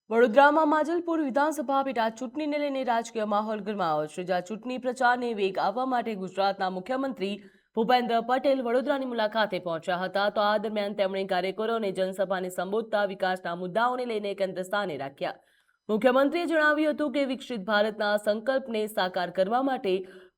વડોદરામાં માંજલપુર વિધાનસભા પેટા ચૂંટણીને લઈને રાજકીય માહોલ ગરમાયો છે, જ્યાં ચૂંટણી પ્રચારને વેગ આપવા માટે ગુજરાતના મુખ્યમંત્રી ભૂપેન્દ્ર પટેલ વડોદરાની મુલાકાતે પહોંચ્યા હતા. તો આ દરમિયાન તેમણે કાર્યકરો અને જનસભાને સંબોધતા વિકાસના મુદ્દાઓને લઈને કેન્દ્ર સ્થાને રાખ્યા. મુખ્યમંત્રીએ જણાવ્યું હતું કે વિકસિત ભારતના સંકલ્પને સાકાર કરવા માટે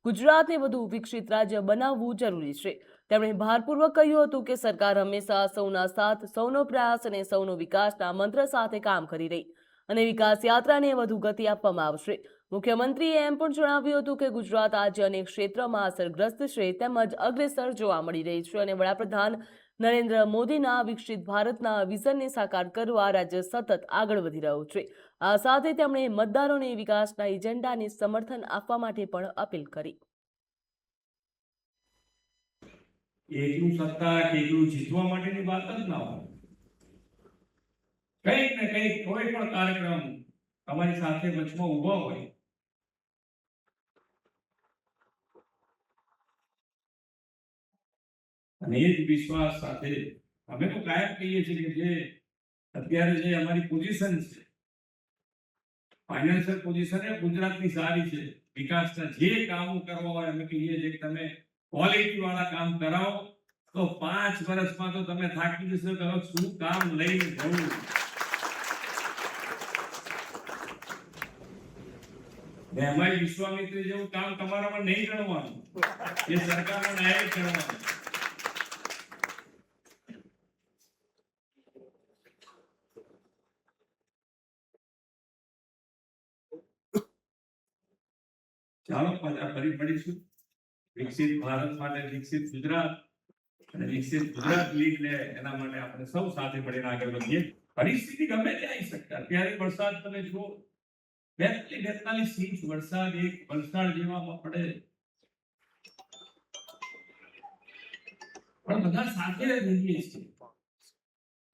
ગુજરાતને વધુ વિકસિત રાજ્ય બનાવવું જરૂરી છે. તેમણે ભારપૂર્વક કહ્યું હતું કે સરકાર હંમેશા સૌના સાથ, સૌનો પ્રયાસ અને સૌનો વિકાસના મંત્ર સાથે કામ કરી રહી અને વિકાસ યાત્રાને વધુ ગતિ આપવામાં આવશે. મુખ્યમંત્રીએ એમ પણ જણાવ્યું હતું કે ગુજરાત આજે અનેક ક્ષેત્રમાં અસરગ્રસ્ત છે તેમજ અગ્રેસર જોવા મળી રહી છે અને વડાપ્રધાન નરેન્દ્ર મોદીના વિકસિત ભારતના વિઝનને સાકાર કરવા રાજ્ય સતત આગળ વધી રહ્યું છે. આ સાથે તેમણે મતદારોને વિકાસના એજન્ડાને સમર્થન આપવા માટે પણ અપીલ કરી. એકલું સત્તા કે એકલું જીતવા માટેની વાત જ ના હોય. કંઈક ને કંઈક કોઈ પણ કાર્યક્રમ તમારી સાથે વચમાં ઉભા હોય અને એ જ વિશ્વાસ સાથે અમે તો કાયમ કહીએ છીએ કે જે અત્યારે જે અમારી પોઝિશન છે, ફાઇનાન્શિયલ પોઝિશન એ ગુજરાતની સારી છે. વિકાસના જે કામો કરવા હોય અમે કહીએ છીએ કે તમે ક્વોલિટી વાળા કામ કરાવો તો 5 વર્ષમાં તો તમે થાકી જશો કે હવે શું કામ લઈને જવું. એમાં વિશ્વામિત્ર જેવું કામ તમારામાં નહીં ગણવાનું, એ સરકારનો ડાયરેક્ટ ગણવાનું. ચાલો ફરી મળીશું. વિકસિત ભારત માટે વિકસિત ગુજરાત અને વિકસિત ગુજરાત લીગને એના માટે આપણે સૌ સાથે મળીને આગળ વધીએ. પરિસ્થિતિ ગમે તે આવી શકે. અત્યારે વરસાદ તમે જુઓ 42-43 ઇંચ વરસાદ એક વલસાડ જેવામાં પડે, પણ બધા સાથે રહીએ છીએ.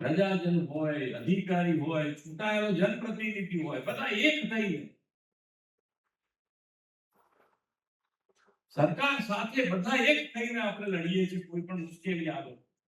પ્રજાજન હોય, અધિકારી હોય, ચૂંટાયેલો જનપ્રતિનિધિ હોય, બધા એક થઈને સરકાર સાથે બધા એક થઈને આપણે લડીએ છીએ કોઈ પણ મુશ્કેલી આવે.